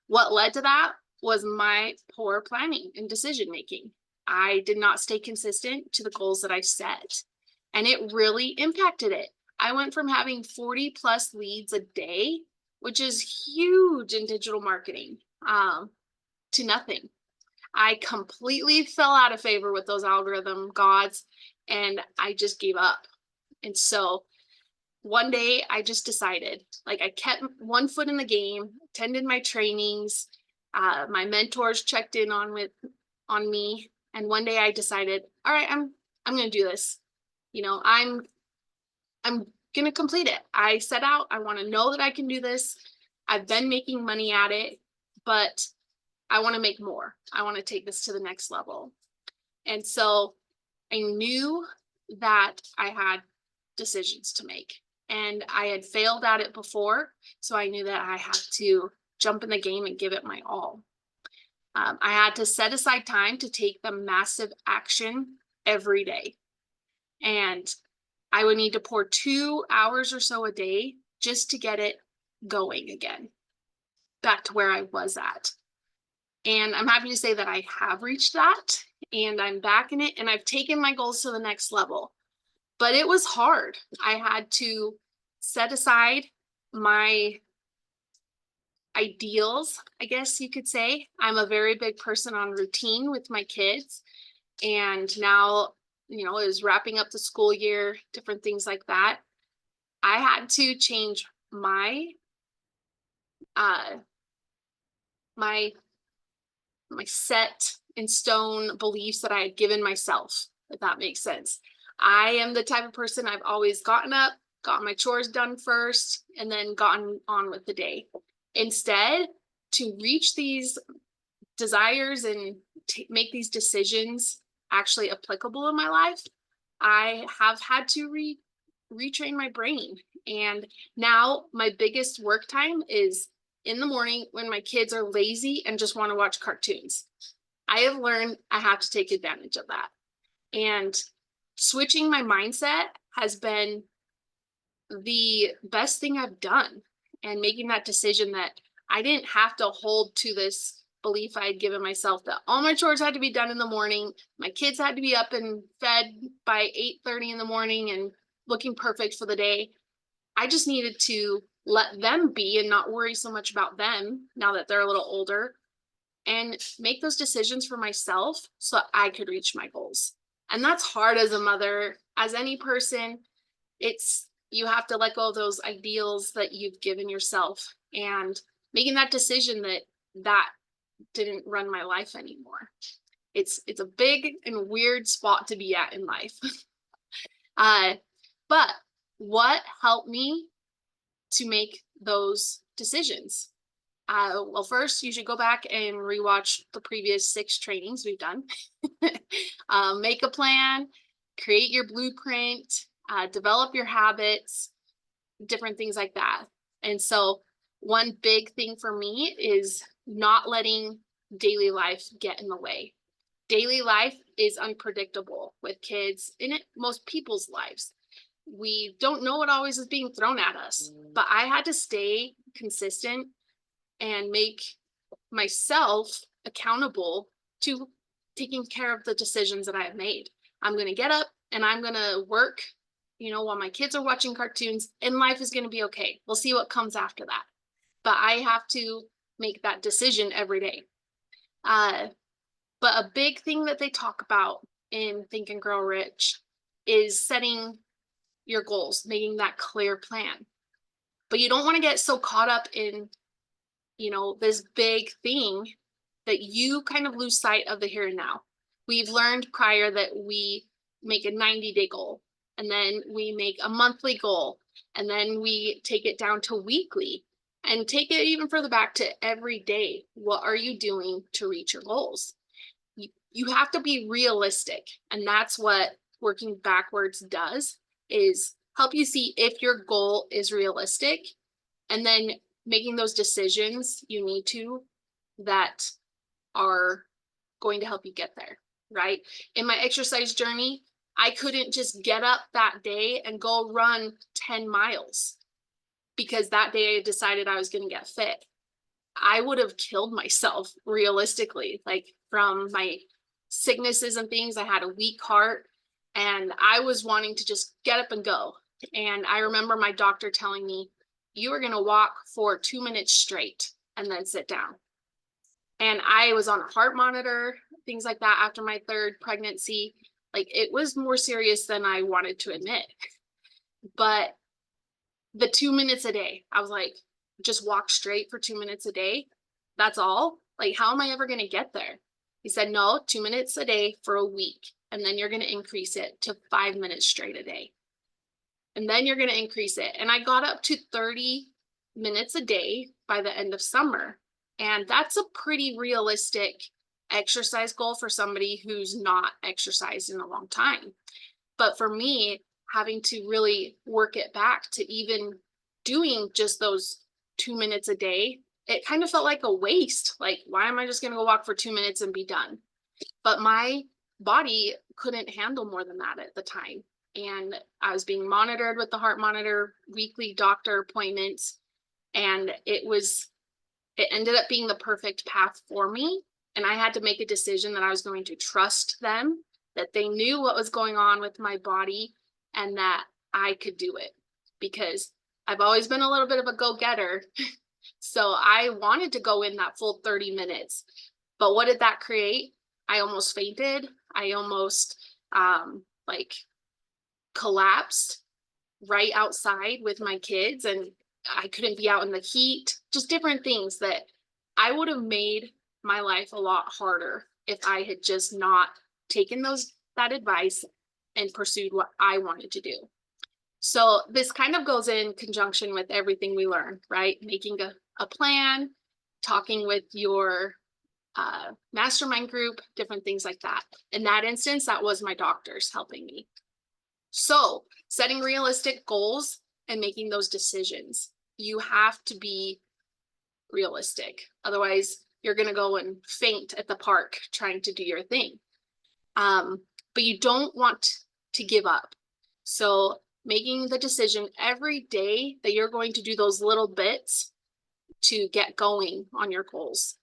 What led to that was my poor planning and decision making. I did not stay consistent to the goals that I set, and it really impacted it. I went from having 40 plus leads a day, which is huge in digital marketing, to nothing. I completely fell out of favor with those algorithm gods, and I just gave up. And so one day I just decided, like, I kept one foot in the game, attended my trainings, my mentors checked in on me, and one day I decided, all right, I'm going to do this. I'm going to complete it. I set out, I want to know that I can do this. I've been making money at it, but I want to make more. I want to take this to the next level. And so I knew that I had decisions to make, and I had failed at it before. So I knew that I had to jump in the game and give it my all. I had to set aside time to take the massive action every day. And I would need to pour 2 hours or so a day just to get it going again, back to where I was at. And I'm happy to say that I have reached that, and I'm back in it, and I've taken my goals to the next level. But it was hard. I had to set aside my ideals, I guess you could say. I'm a very big person on routine with my kids. And now, it was wrapping up the school year, different things like that. I had to change my set in stone beliefs that I had given myself, if that makes sense. I am the type of person I've always gotten up, gotten my chores done first, and then gotten on with the day. Instead, to reach these desires and make these decisions actually applicable in my life, I have had to retrain my brain. And now my biggest work time is in the morning when my kids are lazy and just want to watch cartoons. I have learned I have to take advantage of that. And switching my mindset has been the best thing I've done, and making that decision that I didn't have to hold to this belief I had given myself that all my chores had to be done in the morning. My kids had to be up and fed by 8:30 in the morning and looking perfect for the day. I just needed to let them be and not worry so much about them now that they're a little older, and make those decisions for myself so I could reach my goals. And that's hard as a mother, as any person. You have to let go of those ideals that you've given yourself and making that decision that didn't run my life anymore. It's a big and weird spot to be at in life. But what helped me to make those decisions? Well, first you should go back and rewatch the previous 6 trainings we've done. Make a plan, create your blueprint, develop your habits, different things like that. And so one big thing for me is not letting daily life get in the way. Daily life is unpredictable with kids in most people's lives. We don't know what always is being thrown at us, but I had to stay consistent and make myself accountable to taking care of the decisions that I have made. I'm going to get up and I'm going to work, while my kids are watching cartoons, and life is going to be okay. We'll see what comes after that. But I have to make that decision every day. But a big thing that they talk about in Think and Grow Rich is setting your goals, making that clear plan. But you don't want to get so caught up in, this big thing that you kind of lose sight of the here and now. We've learned prior that we make a 90-day goal, and then we make a monthly goal, and then we take it down to weekly, and take it even further back to every day. What are you doing to reach your goals? You have to be realistic, and that's what working backwards does, is help you see if your goal is realistic, and then making those decisions you need to that are going to help you get there, right? In my exercise journey, I couldn't just get up that day and go run 10 miles because that day I decided I was going to get fit. I would have killed myself realistically, like from my sicknesses and things. I had a weak heart and I was wanting to just get up and go. And I remember my doctor telling me, you are going to walk for 2 minutes straight and then sit down. And I was on a heart monitor, things like that after my 3rd pregnancy. Like, it was more serious than I wanted to admit. But the 2 minutes a day, I was like, just walk straight for 2 minutes a day. That's all. Like, how am I ever going to get there? He said, no, 2 minutes a day for a week. And then you're going to increase it to 5 minutes straight a day. And then you're going to increase it. And I got up to 30 minutes a day by the end of summer. And that's a pretty realistic exercise goal for somebody who's not exercised in a long time. But for me, having to really work it back to even doing just those 2 minutes a day, it kind of felt like a waste. Like, why am I just going to go walk for 2 minutes and be done? But my body couldn't handle more than that at the time. And I was being monitored with the heart monitor, weekly doctor appointments. And it ended up being the perfect path for me. And I had to make a decision that I was going to trust them, that they knew what was going on with my body and that I could do it, because I've always been a little bit of a go-getter. So I wanted to go in that full 30 minutes. But what did that create? I almost fainted. I almost collapsed right outside with my kids, and I couldn't be out in the heat, just different things that I would have made my life a lot harder if I had just not taken that advice and pursued what I wanted to do. So this kind of goes in conjunction with everything we learn, right? Making a plan, talking with your mastermind group, different things like that. In that instance, that was my doctors helping me. So setting realistic goals and making those decisions. You have to be realistic. Otherwise, you're going to go and faint at the park trying to do your thing. But you don't want to give up. So making the decision every day that you're going to do those little bits to get going on your goals.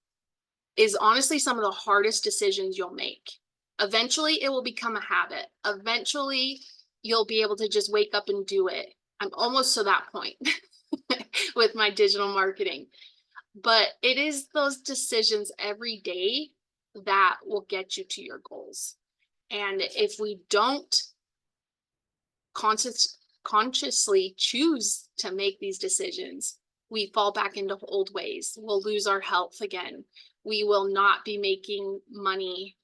is honestly some of the hardest decisions you'll make. Eventually, it will become a habit. Eventually, you'll be able to just wake up and do it. I'm almost to that point with my digital marketing. But it is those decisions every day that will get you to your goals. And if we don't consciously choose to make these decisions, we fall back into old ways. We'll lose our health again. We will not be making money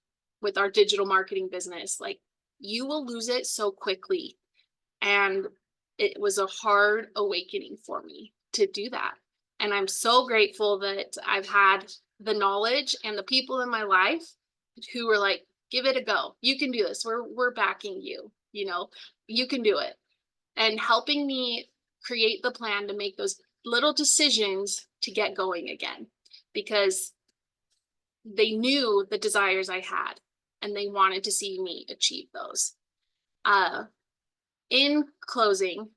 with our digital marketing business. Like, you will lose it so quickly. And it was a hard awakening for me to do that. And I'm so grateful that I've had the knowledge and the people in my life who were like, give it a go. You can do this. We're backing you. You know, you can do it. And helping me create the plan to make those little decisions to get going again, because they knew the desires I had and they wanted to see me achieve those. In closing,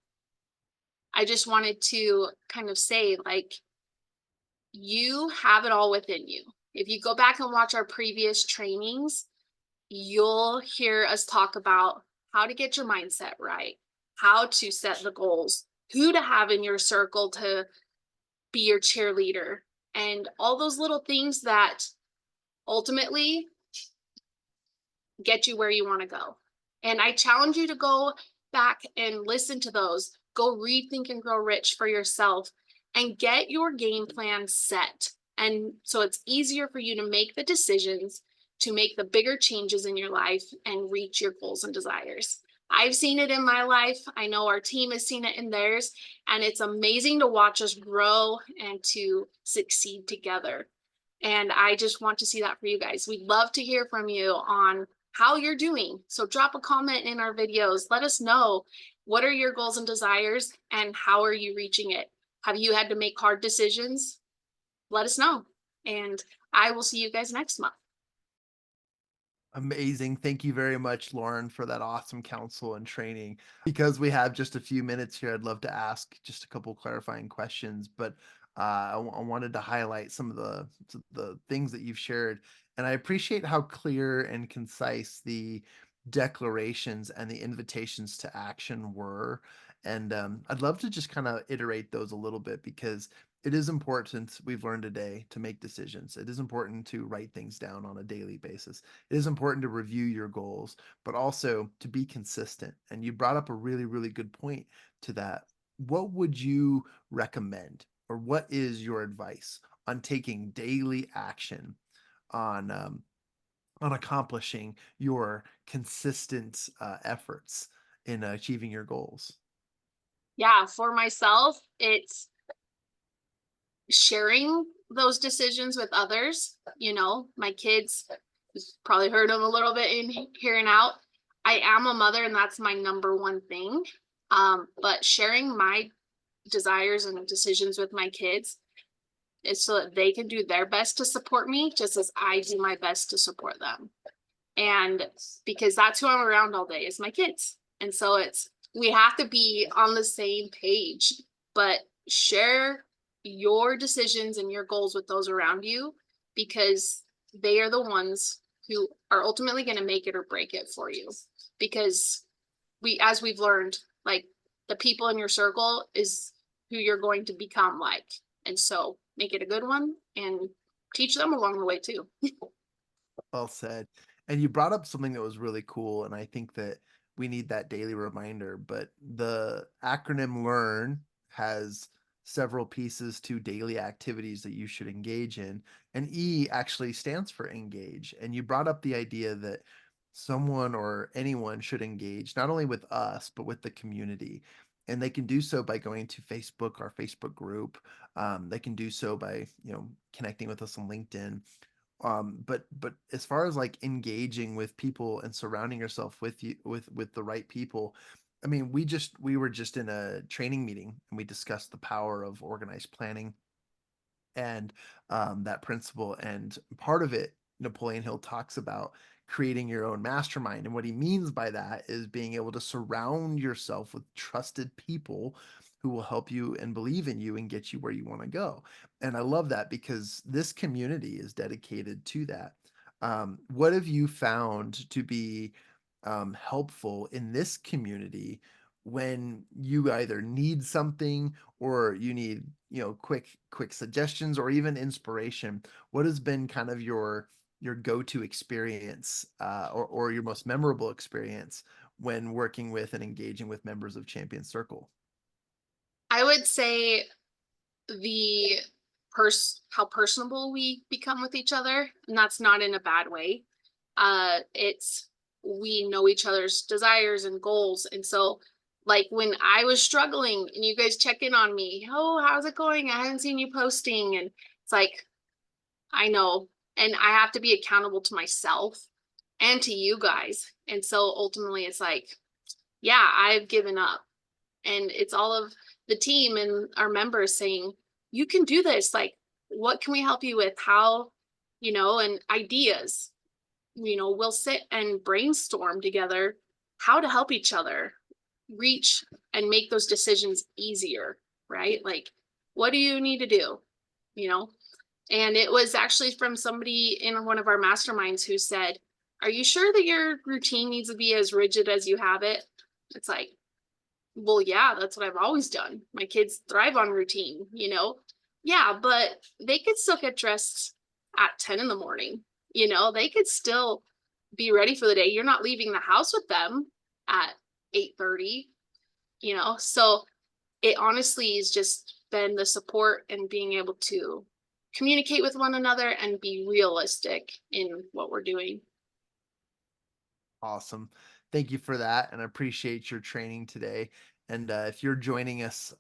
I just wanted to kind of say, like, you have it all within you. If you go back and watch our previous trainings, you'll hear us talk about how to get your mindset right, how to set the goals, who to have in your circle to be your cheerleader, and all those little things that ultimately get you where you want to go. And I challenge you to go back and listen to those. Go read Think and Grow Rich for yourself and get your game plan set. And so it's easier for you to make the decisions, to make the bigger changes in your life and reach your goals and desires. I've seen it in my life. I know our team has seen it in theirs, and it's amazing to watch us grow and to succeed together. And I just want to see that for you guys. We'd love to hear from you on how you're doing. So drop a comment in our videos. Let us know, what are your goals and desires and how are you reaching it? Have you had to make hard decisions? Let us know. And I will see you guys next month. Amazing. Thank you very much, Lauren, for that awesome counsel and training. Because we have just a few minutes here, I'd love to ask just a couple clarifying questions, but I wanted to highlight some of the things that you've shared. And I appreciate how clear and concise the declarations and the invitations to action were. And I'd love to just kind of iterate those a little bit, because it is important, we've learned today, to make decisions. It is important to write things down on a daily basis. It is important to review your goals, but also to be consistent. And you brought up a really, really good point to that. What would you recommend, or what is your advice on taking daily action on accomplishing your consistent efforts in achieving your goals? Yeah, for myself, it's sharing those decisions with others. You know, my kids, you've probably heard them a little bit in here and out. I am a mother, and that's my number one thing. But sharing my desires and decisions with my kids is so that they can do their best to support me, just as I do my best to support them. And because that's who I'm around all day, is my kids. And so we have to be on the same page, but share your decisions and your goals with those around you, because they are the ones who are ultimately going to make it or break it for you. Because as we've learned, like, the people in your circle is who you're going to become like. And so make it a good one and teach them along the way too. Well said. And you brought up something that was really cool, and I think that we need that daily reminder. But the acronym LEARN has several pieces to daily activities that you should engage in, and E actually stands for engage. And you brought up the idea that someone or anyone should engage not only with us but with the community, and they can do so by going to Facebook, our Facebook group. They can do so by connecting with us on LinkedIn. But as far as like engaging with people and surrounding yourself with the right people, I mean, we were just in a training meeting and we discussed the power of organized planning and that principle. And part of it, Napoleon Hill talks about creating your own mastermind. And what he means by that is being able to surround yourself with trusted people who will help you and believe in you and get you where you want to go. And I love that because this community is dedicated to that. What have you found to be helpful in this community when you either need something or you need, quick suggestions or even inspiration? What has been kind of your go-to experience, or your most memorable experience when working with and engaging with members of Champion Circle? I would say the how personable we become with each other, and that's not in a bad way. It's we know each other's desires and goals, and so like when I was struggling and you guys check in on me, oh, how's it going? I haven't seen you posting, and it's like I know, and I have to be accountable to myself and to you guys, and so ultimately it's like, yeah, I've given up, and it's all of the team and our members saying, you can do this. Like, what can we help you with? How, and ideas, we'll sit and brainstorm together how to help each other reach and make those decisions easier, right? Like, what do you need to do? You know, and it was actually from somebody in one of our masterminds who said, are you sure that your routine needs to be as rigid as you have it? It's like, well, yeah, that's what I've always done. My kids thrive on routine, Yeah, but they could still get dressed at 10 in the morning. They could still be ready for the day. You're not leaving the house with them at 8:30, So it honestly has just been the support and being able to communicate with one another and be realistic in what we're doing. Awesome. Thank you for that. And I appreciate your training today. And if you're joining us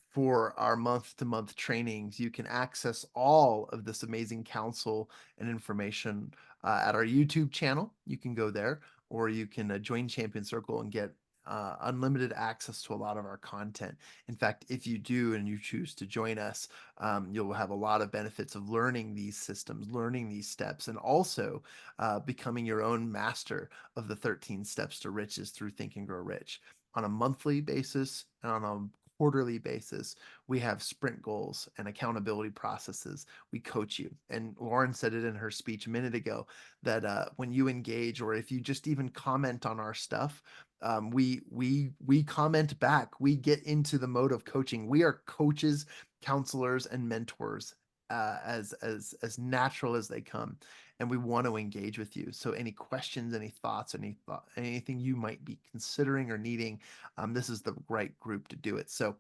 for our month-to-month trainings, you can access all of this amazing counsel and information at our YouTube channel. You can go there, or you can join Champion Circle and get unlimited access to a lot of our content. In fact, if you do and you choose to join us, you'll have a lot of benefits of learning these systems, learning these steps, and also becoming your own master of the 13 steps to riches through Think and Grow Rich. On a monthly basis and on a quarterly basis, we have sprint goals and accountability processes. We coach you. And Lauren said it in her speech a minute ago that when you engage, or if you just even comment on our stuff, we comment back. We get into the mode of coaching. We are coaches, counselors, and mentors, as natural as they come, and we want to engage with you. So any questions, any thoughts, anything you might be considering or needing, this is the right group to do it. So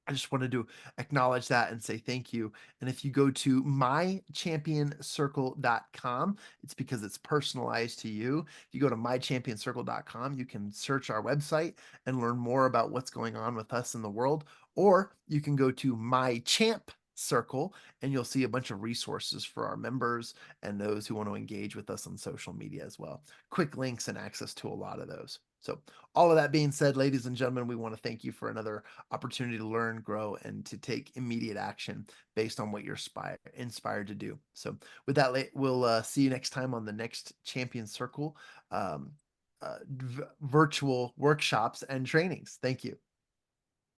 I just wanted to acknowledge that and say thank you. And if you go to mychampionscircle.com, it's because it's personalized to you. If you go to mychampionscircle.com, you can search our website and learn more about what's going on with us in the world. Or you can go to My Champ Circle and you'll see a bunch of resources for our members and those who want to engage with us on social media as well. Quick links and access to a lot of those. So all of that being said, ladies and gentlemen, we want to thank you for another opportunity to learn, grow, and to take immediate action based on what you're inspired to do. So with that, we'll see you next time on the next Champion Circle virtual workshops and trainings. Thank you.